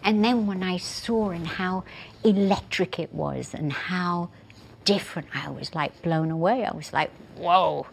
And then when I saw and how electric it was and how different, I was like blown away. I was like, whoa.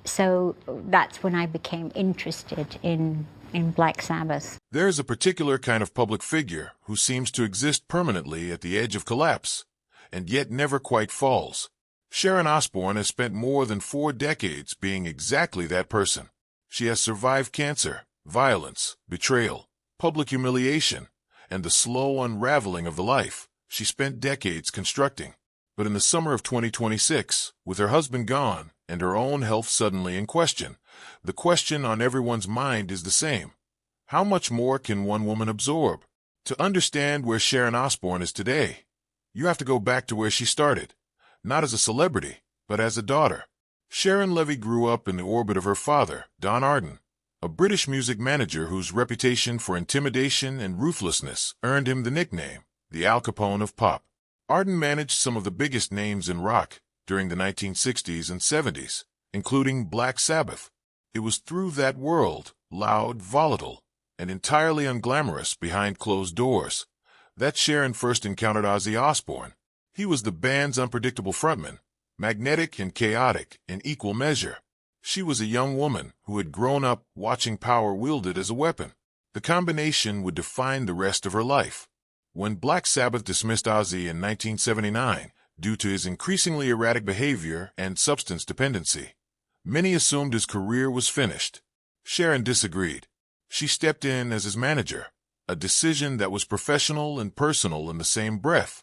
So that's when I became interested in Black Sabbath. There's a particular kind of public figure who seems to exist permanently at the edge of collapse, and yet never quite falls. Sharon Osbourne has spent more than 4 decades being exactly that person. She has survived cancer, violence, betrayal, public humiliation, and the slow unraveling of the life she spent decades constructing. But in the summer of 2026, with her husband gone and her own health suddenly in question, the question on everyone's mind is the same. How much more can one woman absorb? To understand where Sharon Osbourne is today, you have to go back to where she started, not as a celebrity, but as a daughter. Sharon Levy grew up in the orbit of her father, Don Arden, a British music manager whose reputation for intimidation and ruthlessness earned him the nickname, the Al Capone of pop. Arden managed some of the biggest names in rock during the 1960s and 70s, including Black Sabbath. It was through that world, loud, volatile, and entirely unglamorous behind closed doors, that Sharon first encountered Ozzy Osbourne. He was the band's unpredictable frontman, magnetic and chaotic in equal measure. She was a young woman who had grown up watching power wielded as a weapon. The combination would define the rest of her life. When Black Sabbath dismissed Ozzy in 1979 due to his increasingly erratic behavior and substance dependency, many assumed his career was finished. Sharon disagreed. She stepped in as his manager, a decision that was professional and personal in the same breath,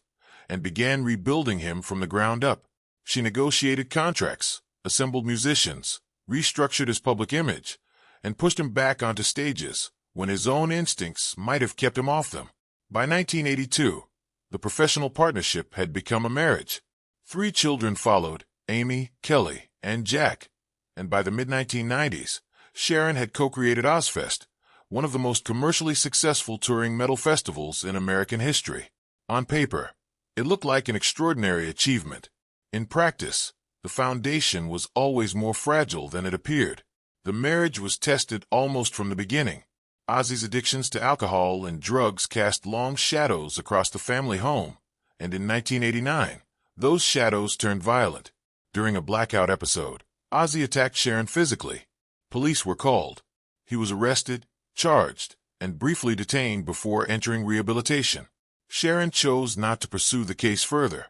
and began rebuilding him from the ground up. She negotiated contracts, assembled musicians, restructured his public image, and pushed him back onto stages when his own instincts might have kept him off them. By 1982, the professional partnership had become a marriage. 3 children followed, Amy, Kelly, and Jack. And by the mid-1990s, Sharon had co-created Ozzfest, one of the most commercially successful touring metal festivals in American history. On paper, it looked like an extraordinary achievement. In practice, the foundation was always more fragile than it appeared. The marriage was tested almost from the beginning. Ozzy's addictions to alcohol and drugs cast long shadows across the family home, and in 1989, those shadows turned violent. During a blackout episode, Ozzy attacked Sharon physically. Police were called. He was arrested, charged, and briefly detained before entering rehabilitation. Sharon chose not to pursue the case further.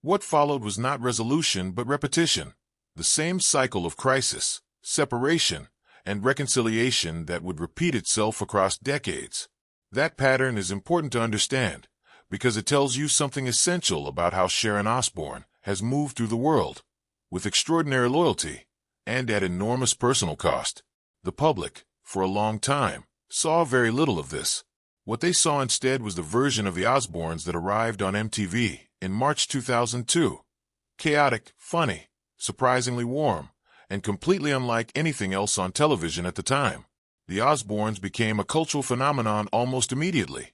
What followed was not resolution but repetition, the same cycle of crisis, separation, and reconciliation that would repeat itself across decades. That pattern is important to understand because it tells you something essential about how Sharon Osbourne has moved through the world, with extraordinary loyalty and at enormous personal cost. The public, for a long time, saw very little of this. What they saw instead was the version of the Osbournes that arrived on MTV in March 2002. Chaotic, funny, surprisingly warm, and completely unlike anything else on television at the time. The Osbournes became a cultural phenomenon almost immediately,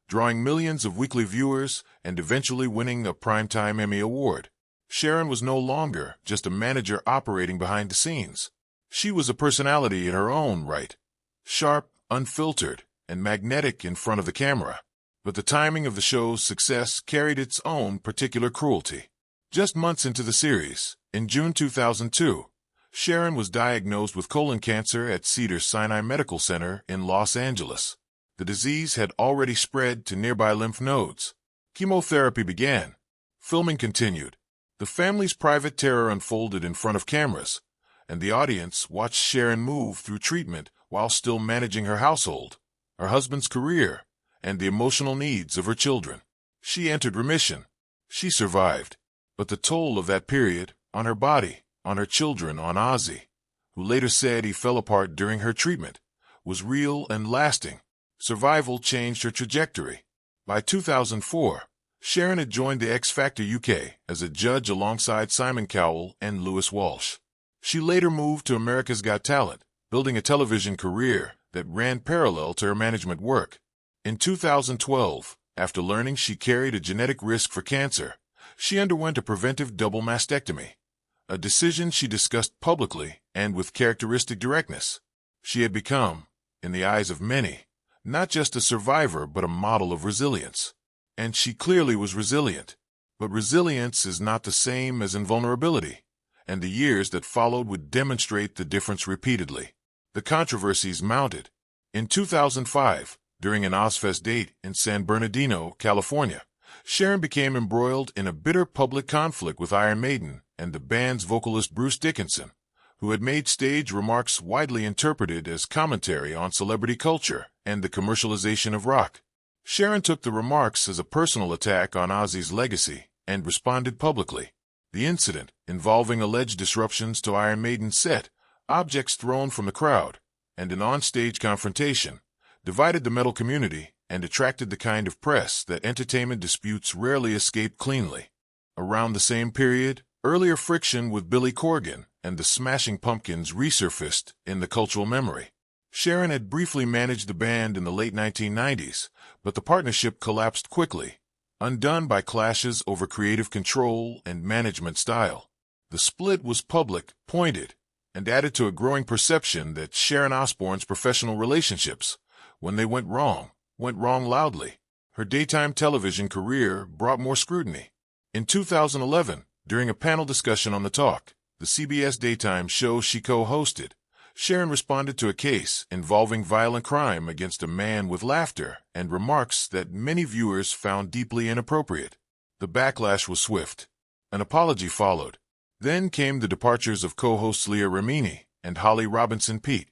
drawing millions of weekly viewers and eventually winning a Primetime Emmy Award. Sharon was no longer just a manager operating behind the scenes. She was a personality in her own right, sharp, unfiltered, and magnetic in front of the camera. But the timing of the show's success carried its own particular cruelty. Just months into the series, in June 2002, Sharon was diagnosed with colon cancer at Cedars-Sinai Medical Center in Los Angeles. The disease had already spread to nearby lymph nodes. Chemotherapy began. Filming continued. The family's private terror unfolded in front of cameras, and the audience watched Sharon move through treatment while still managing her household, her husband's career, and the emotional needs of her children. She entered remission. She survived. But the toll of that period, on her body, on her children, on Ozzy, who later said he fell apart during her treatment, was real and lasting. Survival changed her trajectory. By 2004, Sharon had joined the X Factor UK as a judge alongside Simon Cowell and Lewis Walsh. She later moved to America's Got Talent, building a television career that ran parallel to her management work. In 2012, after learning she carried a genetic risk for cancer, she underwent a preventive double mastectomy, a decision she discussed publicly and with characteristic directness. She had become, in the eyes of many, Not just a survivor, but a model of resilience. And she clearly was resilient. But resilience is not the same as invulnerability, and the years that followed would demonstrate the difference repeatedly. The controversies mounted. In 2005, during an Ozfest date in San Bernardino, California, Sharon became embroiled in a bitter public conflict with Iron Maiden and the band's vocalist Bruce Dickinson, who had made stage remarks widely interpreted as commentary on celebrity culture and the commercialization of rock. Sharon took the remarks as a personal attack on Ozzy's legacy and responded publicly. The incident, involving alleged disruptions to Iron Maiden's set, objects thrown from the crowd, and an on-stage confrontation, divided the metal community and attracted the kind of press that entertainment disputes rarely escape cleanly. Around the same period, earlier friction with Billy Corgan and the Smashing Pumpkins resurfaced in the cultural memory. Sharon had briefly managed the band in the late 1990s, but the partnership collapsed quickly, undone by clashes over creative control and management style. The split was public, pointed, and added to a growing perception that Sharon Osbourne's professional relationships, when they went wrong loudly. Her daytime television career brought more scrutiny. In 2011, during a panel discussion on The Talk, the CBS daytime show she co-hosted, Sharon responded to a case involving violent crime against a man with laughter and remarks that many viewers found deeply inappropriate. The backlash was swift. An apology followed. Then came the departures of co-hosts Leah Remini and Holly Robinson Peete,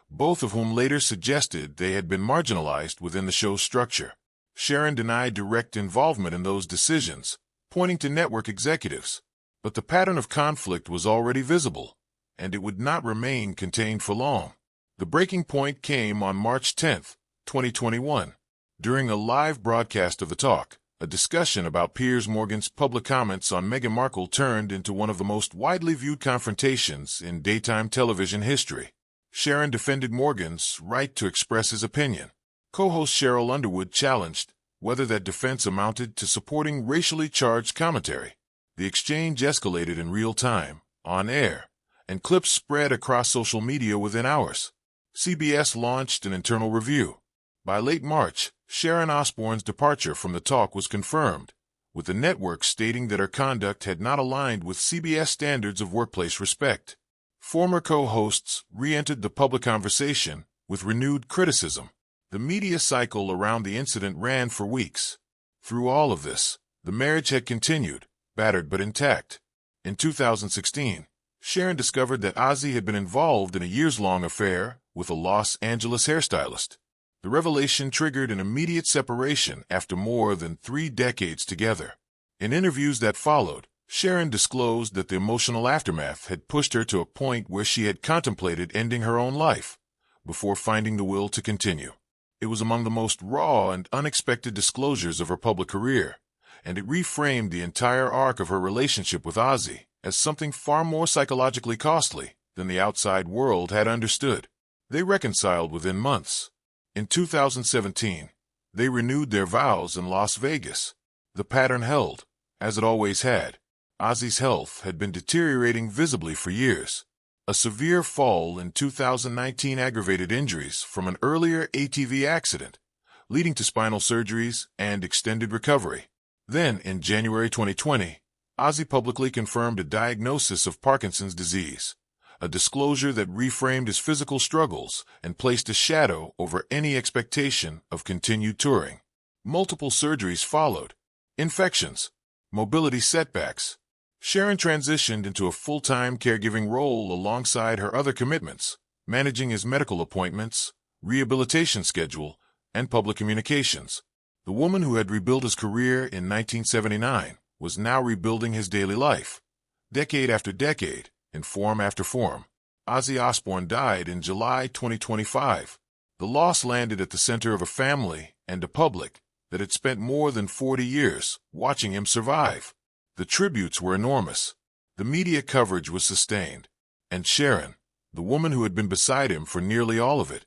both of whom later suggested they had been marginalized within the show's structure. Sharon denied direct involvement in those decisions, pointing to network executives. But the pattern of conflict was already visible, and it would not remain contained for long. The breaking point came on March 10, 2021. During a live broadcast of The Talk, a discussion about Piers Morgan's public comments on Meghan Markle turned into one of the most widely viewed confrontations in daytime television history. Sharon defended Morgan's right to express his opinion. Co-host Cheryl Underwood challenged whether that defense amounted to supporting racially charged commentary. The exchange escalated in real time, on air, and clips spread across social media within hours. CBS launched an internal review. By late March, Sharon Osbourne's departure from The Talk was confirmed, with the network stating that her conduct had not aligned with CBS standards of workplace respect. Former co-hosts re-entered the public conversation with renewed criticism. The media cycle around the incident ran for weeks. Through all of this, the marriage had continued, battered but intact. In 2016, Sharon discovered that Ozzy had been involved in a years-long affair with a Los Angeles hairstylist. The revelation triggered an immediate separation after more than 3 decades together. In interviews that followed, Sharon disclosed that the emotional aftermath had pushed her to a point where she had contemplated ending her own life, before finding the will to continue. It was among the most raw and unexpected disclosures of her public career, and it reframed the entire arc of her relationship with Ozzy as something far more psychologically costly than the outside world had understood. They reconciled within months. In 2017, they renewed their vows in Las Vegas. The pattern held, as it always had. Ozzy's health had been deteriorating visibly for years. A severe fall in 2019 aggravated injuries from an earlier ATV accident, leading to spinal surgeries and extended recovery. Then, in January 2020, Ozzy publicly confirmed a diagnosis of Parkinson's disease, a disclosure that reframed his physical struggles and placed a shadow over any expectation of continued touring. Multiple surgeries followed, infections, mobility setbacks. Sharon transitioned into a full-time caregiving role alongside her other commitments, managing his medical appointments, rehabilitation schedule, and public communications. The woman who had rebuilt his career in 1979 was now rebuilding his daily life, decade after decade, in form after form. Ozzy Osbourne died in July 2025. The loss landed at the center of a family and a public that had spent more than 40 years watching him survive. The tributes were enormous. The media coverage was sustained. And Sharon, the woman who had been beside him for nearly all of it,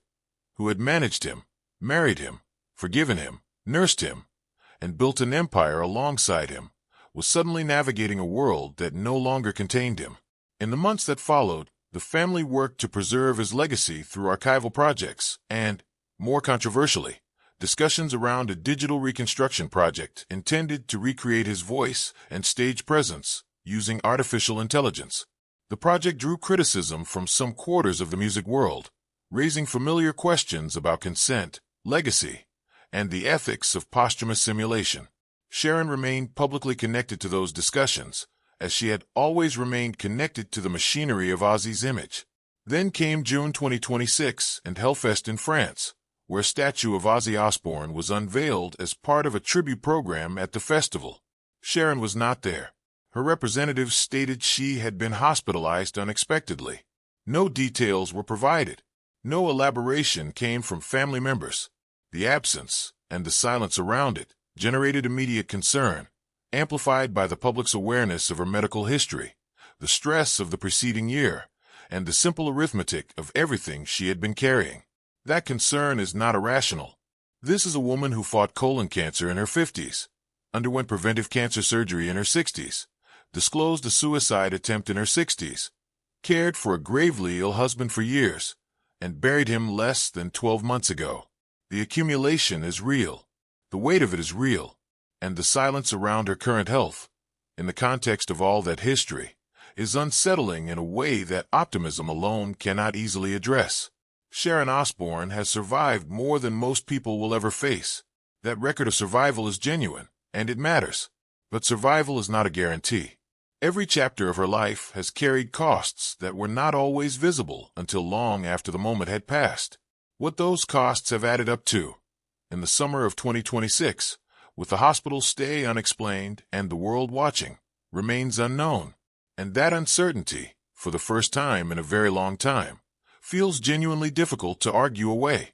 who had managed him, married him, forgiven him, nursed him, and built an empire alongside him, was suddenly navigating a world that no longer contained him. In the months that followed, the family worked to preserve his legacy through archival projects and, More controversially, discussions around a digital reconstruction project intended to recreate his voice and stage presence using artificial intelligence. The project drew criticism from some quarters of the music world, raising familiar questions about consent, legacy, and the ethics of posthumous simulation. Sharon remained publicly connected to those discussions, as she had always remained connected to the machinery of Ozzy's image. Then came June 2026 and Hellfest in France, where a statue of Ozzy Osbourne was unveiled as part of a tribute program at the festival. Sharon was not there. Her representatives stated she had been hospitalized unexpectedly. No details were provided. No elaboration came from family members. The absence, and the silence around it, generated immediate concern, amplified by the public's awareness of her medical history, the stress of the preceding year, and the simple arithmetic of everything she had been carrying. That concern is not irrational. This is a woman who fought colon cancer in her 50s, underwent preventive cancer surgery in her 60s, disclosed a suicide attempt in her 60s, cared for a gravely ill husband for years, and buried him less than 12 months ago. The accumulation is real. The weight of it is real. And the silence around her current health, in the context of all that history, is unsettling in a way that optimism alone cannot easily address. Sharon Osbourne has survived more than most people will ever face. That record of survival is genuine, and it matters. But survival is not a guarantee. Every chapter of her life has carried costs that were not always visible until long after the moment had passed. What those costs have added up to, in the summer of 2026, with the hospital stay unexplained and the world watching, remains unknown. And that uncertainty, for the first time in a very long time, feels genuinely difficult to argue away.